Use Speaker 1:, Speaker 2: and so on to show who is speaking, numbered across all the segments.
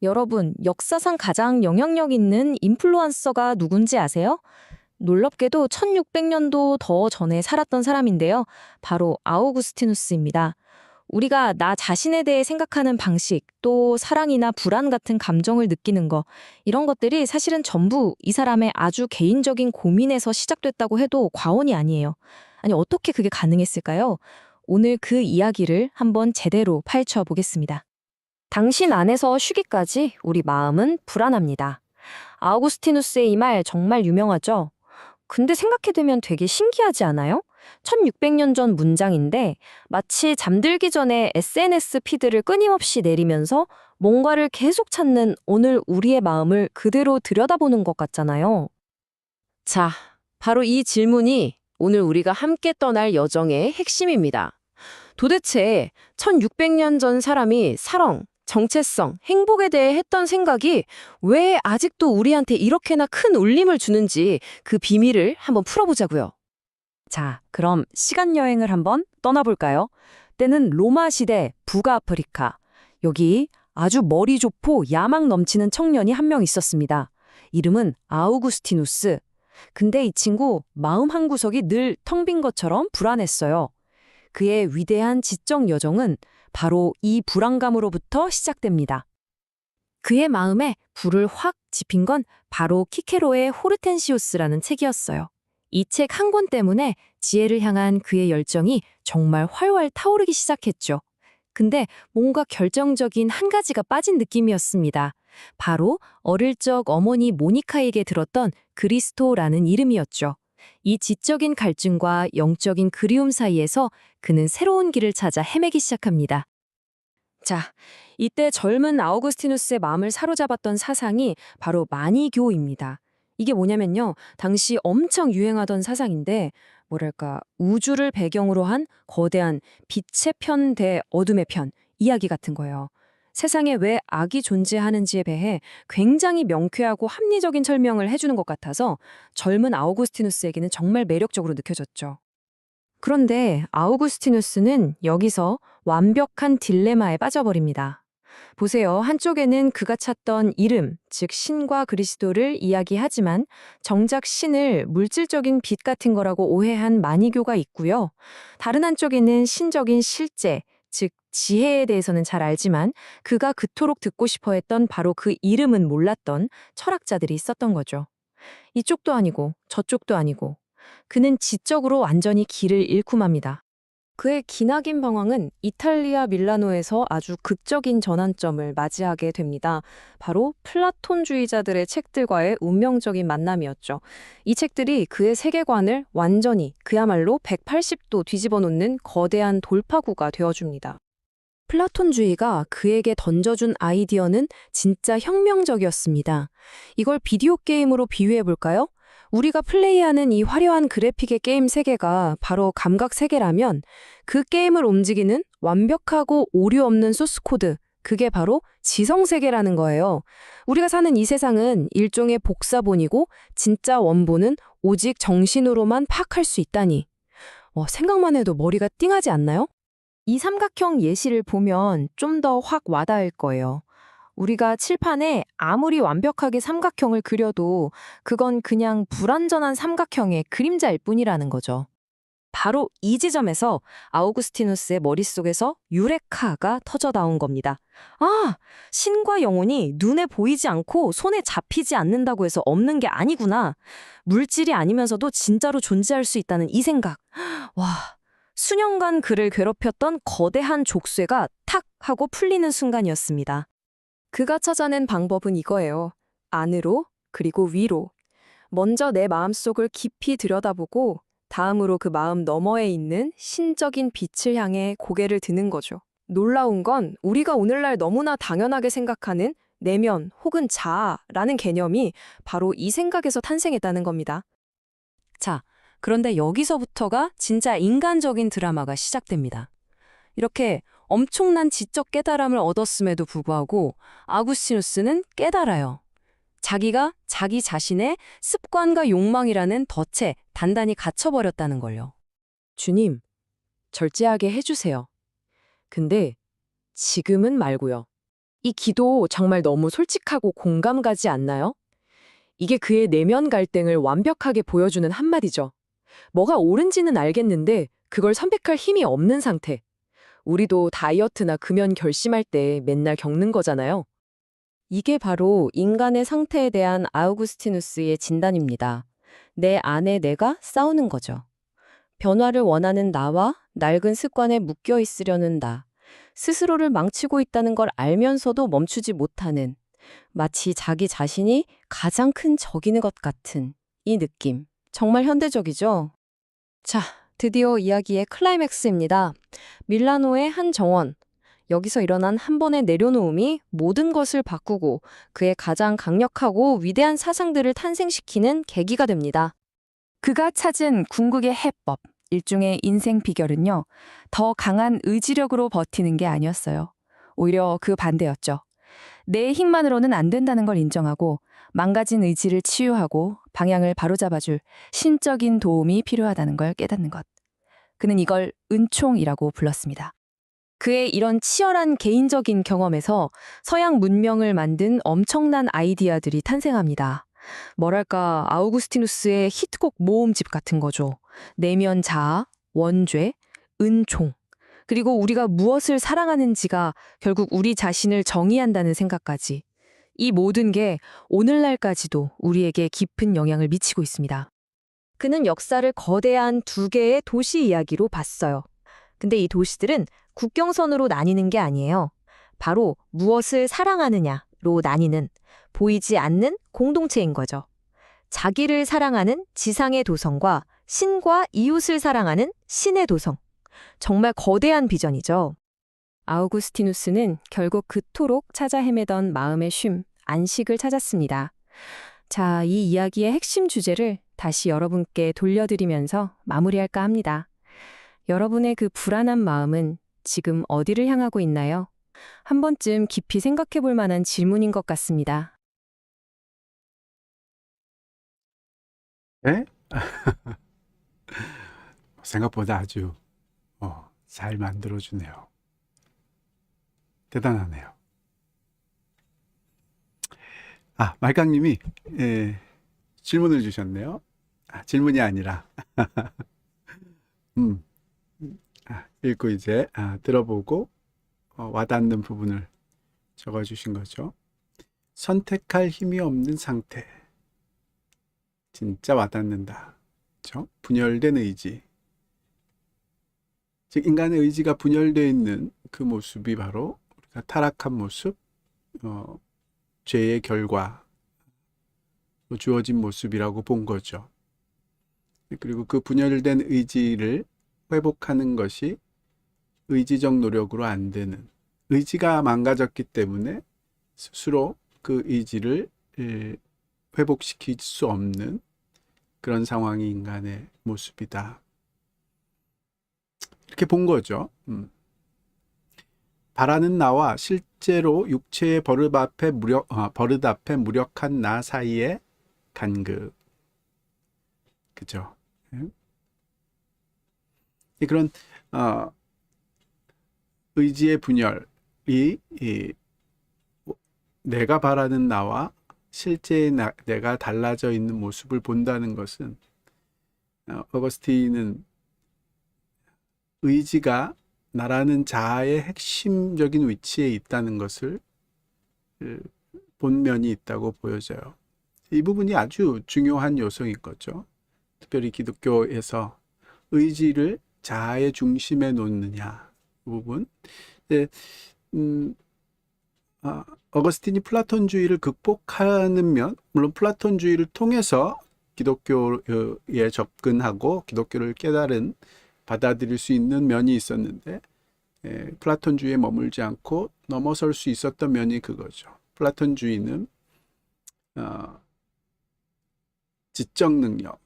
Speaker 1: 여러분, 역사상 가장 영향력 있는 인플루언서가 누군지 아세요? 놀랍게도 1600년도 더 전에 살았던 사람인데요. 바로 아우구스티누스입니다. 우리가 나 자신에 대해 생각하는 방식, 또 사랑이나 불안 같은 감정을 느끼는 거, 이런 것들이 사실은 전부 이 사람의 아주 개인적인 고민에서 시작됐다고 해도 과언이 아니에요. 아니, 어떻게 그게 가능했을까요? 오늘 그 이야기를 한번 제대로 파헤쳐 보겠습니다. 당신 안에서 쉬기까지 우리 마음은 불안합니다. 아우구스티누스의 이 말 정말 유명하죠? 근데 생각해두면 되게 신기하지 않아요? 1600년 전 문장인데 마치 잠들기 전에 SNS 피드를 끊임없이 내리면서 뭔가를 계속 찾는 오늘 우리의 마음을 그대로 들여다보는 것 같잖아요.
Speaker 2: 자, 바로 이 질문이 오늘 우리가 함께 떠날 여정의 핵심입니다. 도대체 1600년 전 사람이 사랑, 정체성, 행복에 대해 했던 생각이 왜 아직도 우리한테 이렇게나 큰 울림을 주는지 그 비밀을 한번 풀어보자고요.
Speaker 3: 자, 그럼 시간 여행을 한번 떠나볼까요? 때는 로마 시대 북아프리카. 여기 아주 머리 좋고 야망 넘치는 청년이 한 명 있었습니다. 이름은 아우구스티누스. 근데 이 친구 마음 한구석이 늘 텅 빈 것처럼 불안했어요. 그의 위대한 지적 여정은 바로 이 불안감으로부터 시작됩니다. 그의 마음에 불을 확 지핀 건 바로 키케로의 호르텐시우스라는 책이었어요. 이 책 한 권 때문에 지혜를 향한 그의 열정이 정말 활활 타오르기 시작했죠. 근데 뭔가 결정적인 한 가지가 빠진 느낌이었습니다. 바로 어릴 적 어머니 모니카에게 들었던 그리스도라는 이름이었죠. 이 지적인 갈증과 영적인 그리움 사이에서 그는 새로운 길을 찾아 헤매기 시작합니다. 자, 이때 젊은 아우구스티누스의 마음을 사로잡았던 사상이 바로 마니교입니다. 이게 뭐냐면요, 당시 엄청 유행하던 사상인데, 뭐랄까, 우주를 배경으로 한 거대한 빛의 편 대 어둠의 편, 이야기 같은 거예요. 세상에 왜 악이 존재하는지에 대해 굉장히 명쾌하고 합리적인 설명을 해주는 것 같아서 젊은 아우구스티누스에게는 정말 매력적으로 느껴졌죠. 그런데 아우구스티누스는 여기서 완벽한 딜레마에 빠져버립니다. 보세요. 한쪽에는 그가 찾던 이름, 즉 신과 그리스도를 이야기하지만 정작 신을 물질적인 빛 같은 거라고 오해한 마니교가 있고요. 다른 한쪽에는 신적인 실제, 즉 지혜에 대해서는 잘 알지만 그가 그토록 듣고 싶어 했던 바로 그 이름은 몰랐던 철학자들이 있었던 거죠. 이쪽도 아니고 저쪽도 아니고 그는 지적으로 완전히 길을 잃고 맙니다. 그의 기나긴 방황은 이탈리아 밀라노에서 아주 극적인 전환점을 맞이하게 됩니다. 바로 플라톤주의자들의 책들과의 운명적인 만남이었죠. 이 책들이 그의 세계관을 완전히 그야말로 180도 뒤집어 놓는 거대한 돌파구가 되어줍니다. 플라톤주의가 그에게 던져준 아이디어는 진짜 혁명적이었습니다. 이걸 비디오 게임으로 비유해 볼까요? 우리가 플레이하는 이 화려한 그래픽의 게임 세계가 바로 감각 세계라면 그 게임을 움직이는 완벽하고 오류 없는 소스 코드, 그게 바로 지성 세계라는 거예요. 우리가 사는 이 세상은 일종의 복사본이고 진짜 원본은 오직 정신으로만 파악할 수 있다니. 생각만 해도 머리가 띵하지 않나요? 이 삼각형 예시를 보면 좀 더 확 와닿을 거예요. 우리가 칠판에 아무리 완벽하게 삼각형을 그려도 그건 그냥 불완전한 삼각형의 그림자일 뿐이라는 거죠. 바로 이 지점에서 아우구스티누스의 머릿속에서 유레카가 터져 나온 겁니다. 아, 신과 영혼이 눈에 보이지 않고 손에 잡히지 않는다고 해서 없는 게 아니구나. 물질이 아니면서도 진짜로 존재할 수 있다는 이 생각. 와, 수년간 그를 괴롭혔던 거대한 족쇄가 탁 하고 풀리는 순간이었습니다. 그가 찾아낸 방법은 이거예요. 안으로, 그리고 위로. 먼저 내 마음속을 깊이 들여다보고 다음으로 그 마음 너머에 있는 신적인 빛을 향해 고개를 드는 거죠. 놀라운 건 우리가 오늘날 너무나 당연하게 생각하는 내면 혹은 자아라는 개념이 바로 이 생각에서 탄생했다는 겁니다. 자, 그런데 여기서부터가 진짜 인간적인 드라마가 시작됩니다. 이렇게 엄청난 지적 깨달음을 얻었음에도 불구하고 아구스티누스는 깨달아요. 자기가 자기 자신의 습관과 욕망이라는 덫에 단단히 갇혀버렸다는 걸요. 주님, 절제하게 해주세요. 근데 지금은 말고요.
Speaker 2: 이 기도 정말 너무 솔직하고 공감 가지 않나요? 이게 그의 내면 갈등을 완벽하게 보여주는 한마디죠. 뭐가 옳은지는 알겠는데 그걸 선택할 힘이 없는 상태. 우리도 다이어트나 금연 결심할 때 맨날 겪는 거잖아요. 이게 바로 인간의 상태에 대한 아우구스티누스의 진단입니다. 내 안에 내가 싸우는 거죠. 변화를 원하는 나와 낡은 습관에 묶여 있으려는 나. 스스로를 망치고 있다는 걸 알면서도 멈추지 못하는, 마치 자기 자신이 가장 큰 적인 것 같은 이 느낌. 정말 현대적이죠? 자, 드디어 이야기의 클라이맥스입니다. 밀라노의 한 정원. 여기서 일어난 한 번의 내려놓음이 모든 것을 바꾸고 그의 가장 강력하고 위대한 사상들을 탄생시키는 계기가 됩니다.
Speaker 3: 그가 찾은 궁극의 해법, 일종의 인생 비결은요, 더 강한 의지력으로 버티는 게 아니었어요. 오히려 그 반대였죠. 내 힘만으로는 안 된다는 걸 인정하고 망가진 의지를 치유하고 방향을 바로잡아줄 신적인 도움이 필요하다는 걸 깨닫는 것. 그는 이걸 은총이라고 불렀습니다.
Speaker 1: 그의 이런 치열한 개인적인 경험에서 서양 문명을 만든 엄청난 아이디어들이 탄생합니다. 뭐랄까, 아우구스티누스의 히트곡 모음집 같은 거죠. 내면 자아, 원죄, 은총. 그리고 우리가 무엇을 사랑하는지가 결국 우리 자신을 정의한다는 생각까지. 이 모든 게 오늘날까지도 우리에게 깊은 영향을 미치고 있습니다. 그는 역사를 거대한 두 개의 도시 이야기로 봤어요. 근데 이 도시들은 국경선으로 나뉘는 게 아니에요. 바로 무엇을 사랑하느냐로 나뉘는, 보이지 않는 공동체인 거죠. 자기를 사랑하는 지상의 도성과 신과 이웃을 사랑하는 신의 도성. 정말 거대한 비전이죠. 아우구스티누스는 결국 그토록 찾아 헤매던 마음의 쉼, 안식을 찾았습니다. 자, 이 이야기의 핵심 주제를 다시 여러분께 돌려드리면서 마무리할까 합니다. 여러분의 그 불안한 마음은 지금 어디를 향하고 있나요? 한 번쯤 깊이 생각해 볼 만한 질문인 것 같습니다.
Speaker 4: 네? 생각보다 아주 잘 만들어주네요. 대단하네요. 말강님이 질문을 주셨네요. 질문이 아니라 읽고 이제 들어보고 와닿는 부분을 적어주신 거죠. 선택할 힘이 없는 상태. 진짜 와닿는다. 그렇죠? 분열된 의지. 즉 인간의 의지가 분열되어 있는 그 모습이 바로 우리가 타락한 모습, 죄의 결과, 주어진 모습이라고 본 거죠. 그리고 그 분열된 의지를 회복하는 것이 의지적 노력으로 안 되는, 의지가 망가졌기 때문에 스스로 그 의지를 회복시킬 수 없는 그런 상황이 인간의 모습이다. 이렇게 본 거죠. 바라는 나와 실제로 육체의 버릇 앞에 무력한 나 사이의 간극. 그죠? 그런 의지의 분열이 내가 바라는 나와 실제의 내가 달라져 있는 모습을 본다는 것은 어거스틴은 의지가 나라는 자아의 핵심적인 위치에 있다는 것을 본 면이 있다고 보여져요. 이 부분이 아주 중요한 요소인 거죠. 특별히 기독교에서 의지를 자아의 중심에 놓느냐 그 부분. 어거스틴이 플라톤주의를 극복하는 면, 물론 플라톤주의를 통해서 기독교에 접근하고 기독교를 깨달은 받아들일 수 있는 면이 있었는데 플라톤주의에 머물지 않고 넘어설 수 있었던 면이 그거죠. 플라톤주의는 지적 능력을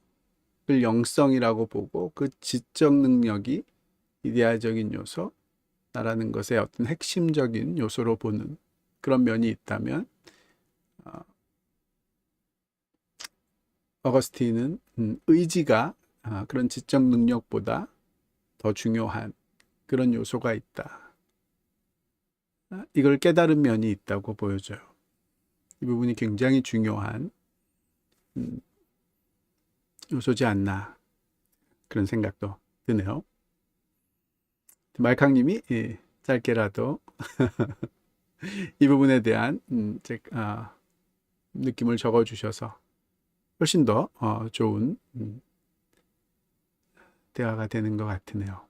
Speaker 4: 영성이라고 보고 그 지적 능력이 이데아적인 요소라는 것의 어떤 핵심적인 요소로 보는 그런 면이 있다면 어거스틴은 의지가 그런 지적 능력보다 더 중요한 그런 요소가 있다. 이걸 깨달은 면이 있다고 보여져요. 이 부분이 굉장히 중요한 요소지 않나 그런 생각도 드네요. 말캉님이 짧게라도 이 부분에 대한 느낌을 적어주셔서 훨씬 더 좋은 대화가 되는 것 같으네요.